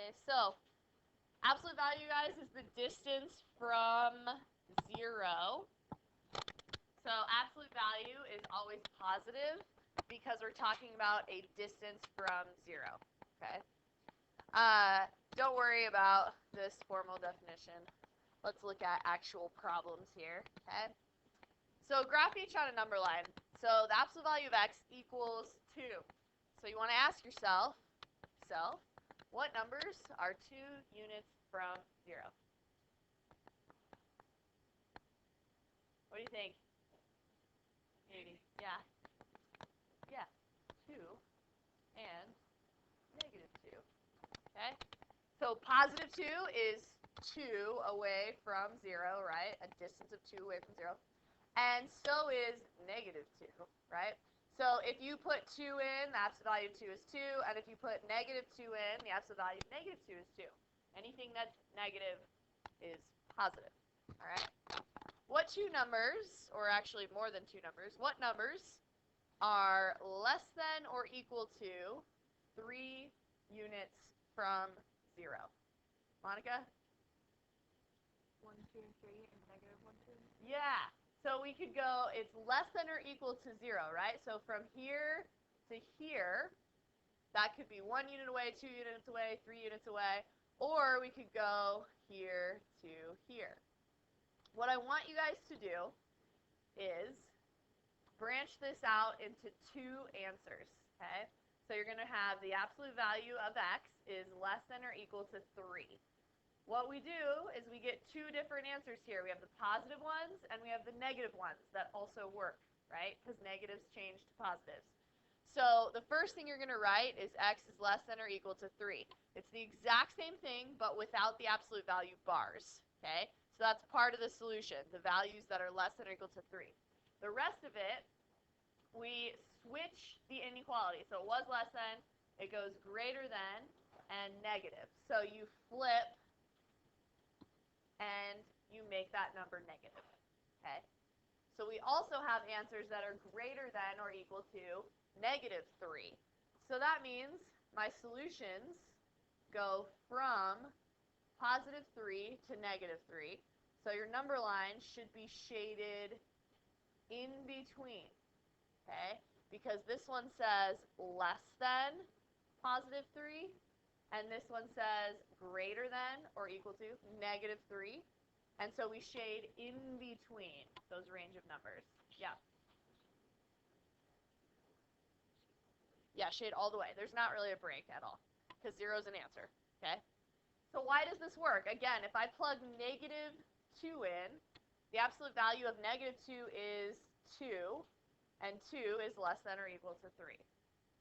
Okay, so absolute value, guys, is the distance from 0. So absolute value is always positive because we're talking about a distance from 0. Okay. Don't worry about this formal definition. Let's look at actual problems here. Okay. So graph each on a number line. So the absolute value of x equals 2. So you want to ask yourself, what numbers are 2 units from 0? What do you think? 80. Yeah. Yeah. 2 and negative 2. Okay? So positive 2 is 2 away from 0, right? A distance of 2 away from 0. And so is negative 2, right? So if you put 2 in, the absolute value of 2 is 2. And if you put negative 2 in, the absolute value of negative 2 is 2. Anything that's negative is positive. All right? What two numbers, or actually more than two numbers, what numbers are less than or equal to 3 units from 0? Monica? 1, 2, 3, and negative 1, 2. Yeah. So we could go, it's less than or equal to 0, right? So from here to here, that could be 1 unit away, 2 units away, 3 units away. Or we could go here to here. What I want you guys to do is branch this out into 2 answers, okay? So you're going to have the absolute value of x is less than or equal to 3. What we do is we get 2 different answers here. We have the positive ones and we have the negative ones that also work, right? Because negatives change to positives. So the first thing you're going to write is x is less than or equal to 3. It's the exact same thing, but without the absolute value bars, okay? So that's part of the solution, the values that are less than or equal to 3. The rest of it, we switch the inequality. So it was less than, it goes greater than, and negative. So you flip and you make that number negative, okay? So we also have answers that are greater than or equal to negative 3. So that means my solutions go from positive 3 to negative 3. So your number line should be shaded in between, okay? Because this one says less than positive 3, and this one says greater than or equal to negative 3. And so we shade in between those range of numbers. Yeah. Yeah, shade all the way. There's not really a break at all because 0 is an answer, okay? So why does this work? Again, if I plug negative 2 in, the absolute value of negative 2 is 2, and 2 is less than or equal to 3,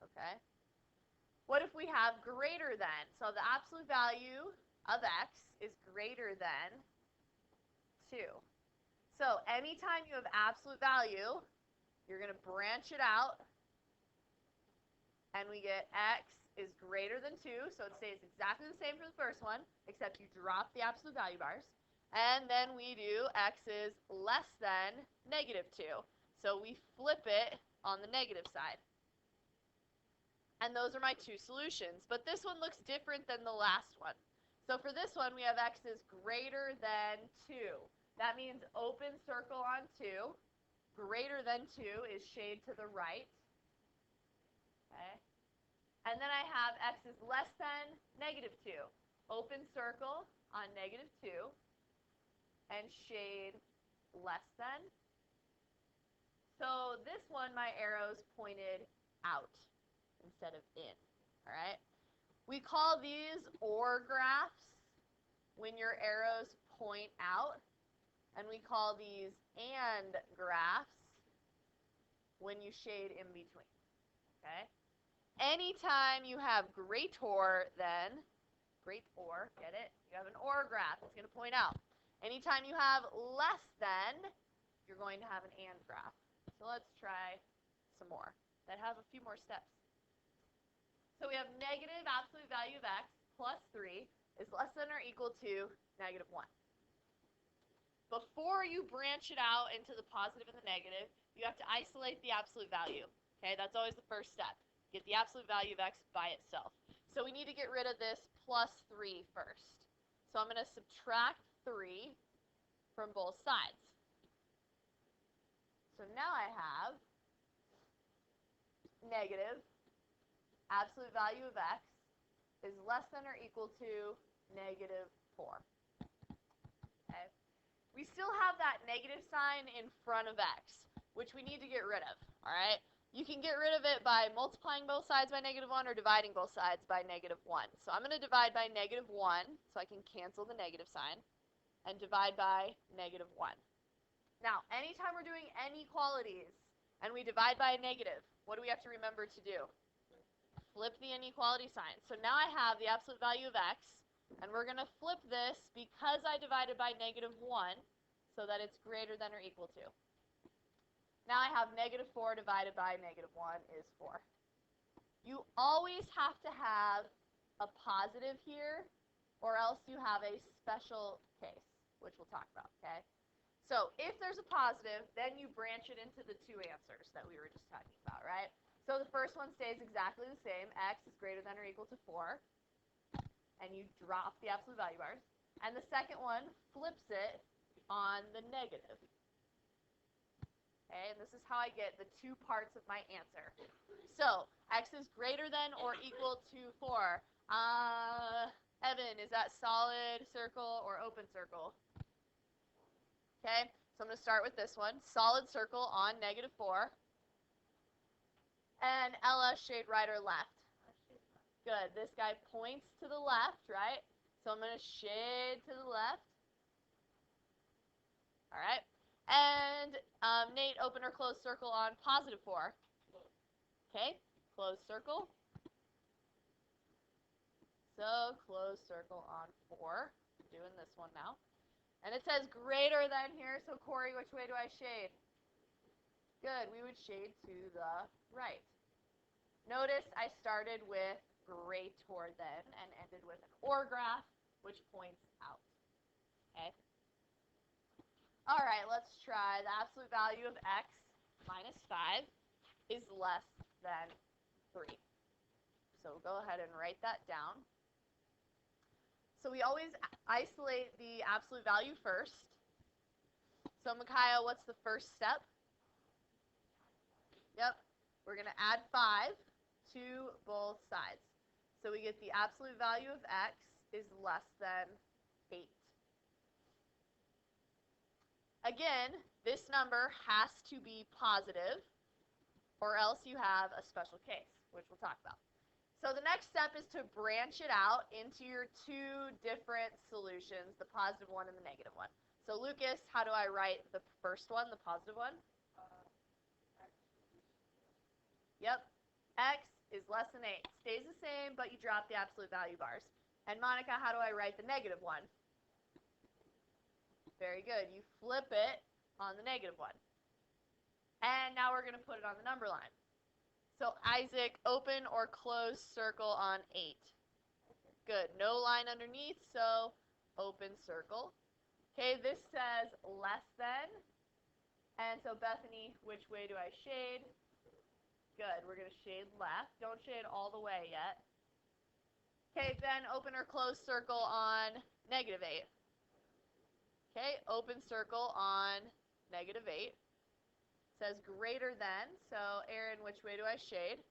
okay? What if we have greater than? So the absolute value of x is greater than 2. So anytime you have absolute value, you're going to branch it out, and we get x is greater than 2, so it stays exactly the same for the first one, except you drop the absolute value bars. And then we do x is less than negative 2. So we flip it on the negative side. And those are my 2 solutions. But this one looks different than the last one. So for this one, we have x is greater than 2. That means open circle on 2. Greater than 2 is shade to the right. Okay. And then I have x is less than negative 2. Open circle on negative 2. And shade less than. So this one, my arrows pointed out instead of in. All right. We call these OR graphs when your arrows point out. And we call these AND graphs when you shade in between. Okay? Anytime you have greater than, get it? You have an OR graph. It's going to point out. Anytime you have less than, you're going to have an AND graph. So let's try some more that have a few more steps. So we have negative absolute value of x plus 3 is less than or equal to negative 1. Before you branch it out into the positive and the negative, you have to isolate the absolute value. Okay, that's always the first step. Get the absolute value of x by itself. So we need to get rid of this plus 3 first. So I'm going to subtract 3 from both sides. So now I have negative absolute value of x is less than or equal to negative 4. Okay. We still have that negative sign in front of x, which we need to get rid of. All right. You can get rid of it by multiplying both sides by -1 or dividing both sides by -1. So I'm going to divide by -1 so I can cancel the negative sign and divide by -1. Now, anytime we're doing inequalities and we divide by a negative, what do we have to remember to do? Flip the inequality sign. So now I have the absolute value of x, and we're going to flip this because I divided by -1 so that it's greater than or equal to. Now I have -4 divided by -1 is 4. You always have to have a positive here, or else you have a special case, which we'll talk about, okay? So if there's a positive, then you branch it into the two answers that we were just talking about, right? So the first one stays exactly the same. X is greater than or equal to 4. And you drop the absolute value bars. And the second one flips it on the negative. Okay, and this is how I get the two parts of my answer. So x is greater than or equal to 4. Evan, is that solid circle or open circle? Okay, so I'm going to start with this one. Solid circle on -4. And Ella, shade right or left? Good. This guy points to the left, right? So I'm going to shade to the left. All right. And Nate, open or closed circle on +4. Okay, closed circle. So closed circle on 4. Doing this one now. And it says greater than here, so Corey, which way do I shade? Good, we would shade to the right. Notice I started with greater than and ended with an or graph, which points out. Okay. All right, let's try the absolute value of x minus 5 is less than 3. So go ahead and write that down. So we always isolate the absolute value first. So Micaiah, what's the first step? Yep, we're going to add 5 to both sides. So we get the absolute value of x is less than 8. Again, this number has to be positive, or else you have a special case, which we'll talk about. So the next step is to branch it out into your two different solutions, the positive one and the negative one. So Lucas, how do I write the first one, the positive one? Yep, x is less than 8. Stays the same, but you drop the absolute value bars. And Monica, how do I write the negative one? Very good. You flip it on the negative one. And now we're going to put it on the number line. So Isaac, open or close circle on 8. Good. No line underneath, so open circle. Okay, this says less than. And so Bethany, which way do I shade? Good. We're going to shade left. Don't shade all the way yet. Okay, Ben, open or close circle on -8. Okay, open circle on -8. Says greater than, so Aaron, which way do I shade?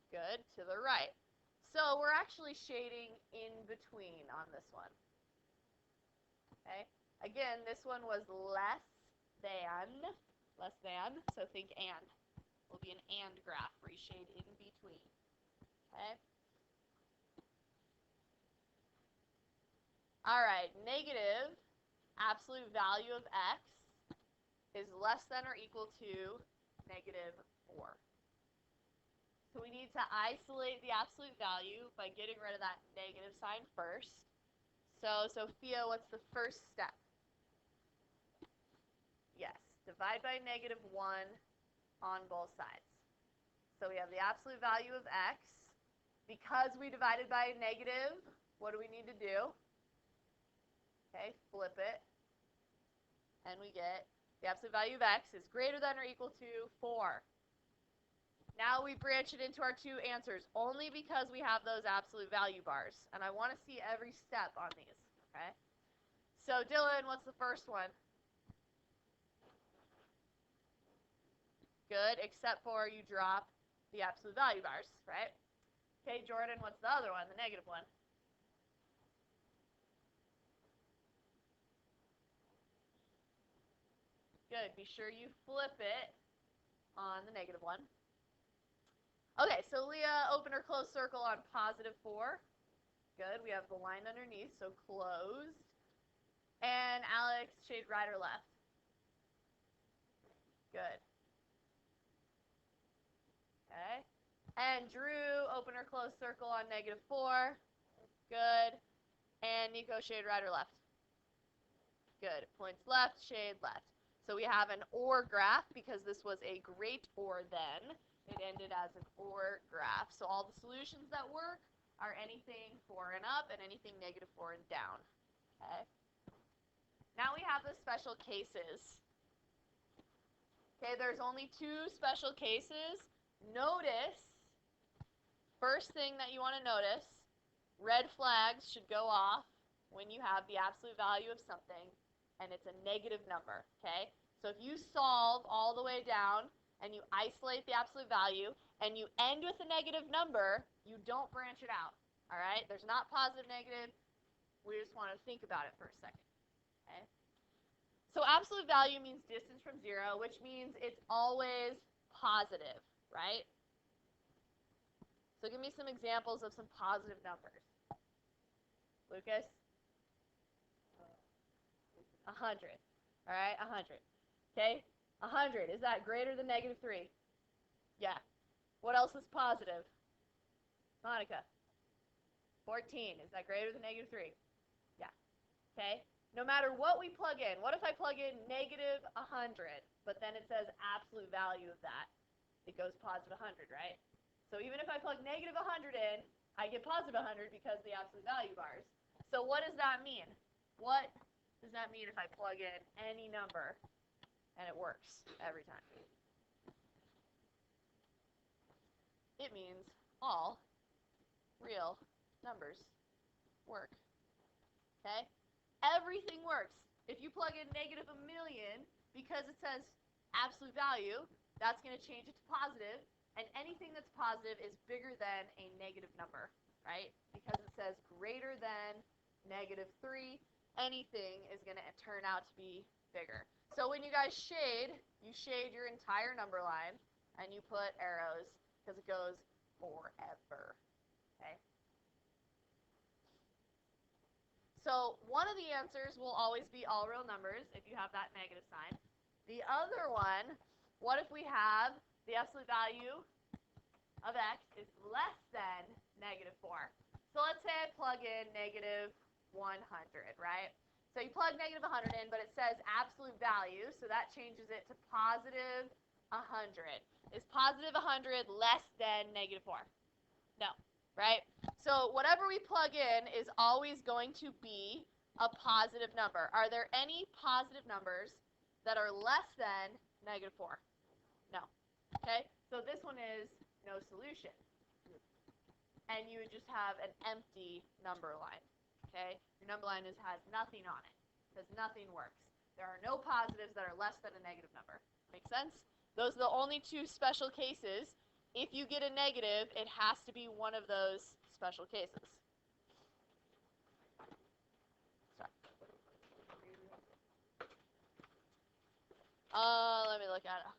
Good, to the right. So we're actually shading in between on this one. Okay, again, this one was less than, so think and. Will be an and graph where you shade in between. Okay. All right, negative absolute value of x is less than or equal to -4. So we need to isolate the absolute value by getting rid of that negative sign first. So Sophia, what's the first step? Yes, divide by -1 on both sides. So we have the absolute value of x. Because we divided by a negative, what do we need to do? Okay, flip it. And we get the absolute value of x is greater than or equal to 4. Now we branch it into our two answers, only because we have those absolute value bars. And I want to see every step on these, okay? So, Dylan, what's the first one? Good, except for you drop the absolute value bars, right? Okay, Jordan, what's the other one, the negative one? Good, be sure you flip it on the negative one. Okay, so Leah, open or close circle on positive 4. Good, we have the line underneath, so closed. And Alex, shade right or left? Good. Okay. And Drew, open or close circle on negative 4. Good. And Nico, shade right or left? Good. Points left, shade left. So we have an OR graph because this was a great OR then. It ended as an OR graph. So all the solutions that work are anything 4 and up and anything negative 4 and down. Okay. Now we have the special cases. Okay, there's only 2 special cases. Notice, first thing that you want to notice, red flags should go off when you have the absolute value of something and it's a negative number, okay? So if you solve all the way down and you isolate the absolute value and you end with a negative number, you don't branch it out, all right? There's not positive, negative. We just want to think about it for a second, okay? So absolute value means distance from 0, which means it's always positive, right? So give me some examples of some positive numbers. Lucas? 100. All right, 100. Okay, 100. Is that greater than negative 3? Yeah. What else is positive? Monica? 14. Is that greater than negative 3? Yeah. Okay. No matter what we plug in, what if I plug in negative 100, but then it says absolute value of that? It goes positive 100, right? So even if I plug negative 100 in, I get positive 100 because of the absolute value bars. So what does that mean? What does that mean if I plug in any number and it works every time? It means all real numbers work. Okay? Everything works. If you plug in negative 1,000,000 because it says absolute value, that's going to change it to positive, and anything that's positive is bigger than a negative number, right? Because it says greater than negative 3, anything is going to turn out to be bigger. So when you guys shade, you shade your entire number line, and you put arrows because it goes forever, okay? So one of the answers will always be all real numbers if you have that negative sign. The other one, what if we have the absolute value of x is less than negative 4? So let's say I plug in negative 100, right? So you plug negative 100 in, but it says absolute value, so that changes it to positive 100. Is positive 100 less than negative 4? No, right? So whatever we plug in is always going to be a positive number. Are there any positive numbers that are less than negative 4? No. Okay, so this one is no solution. And you would just have an empty number line. Okay, your number line has nothing on it because nothing works. There are no positives that are less than a negative number. Make sense? Those are the only 2 special cases. If you get a negative, it has to be one of those special cases. Sorry. Let me look at it.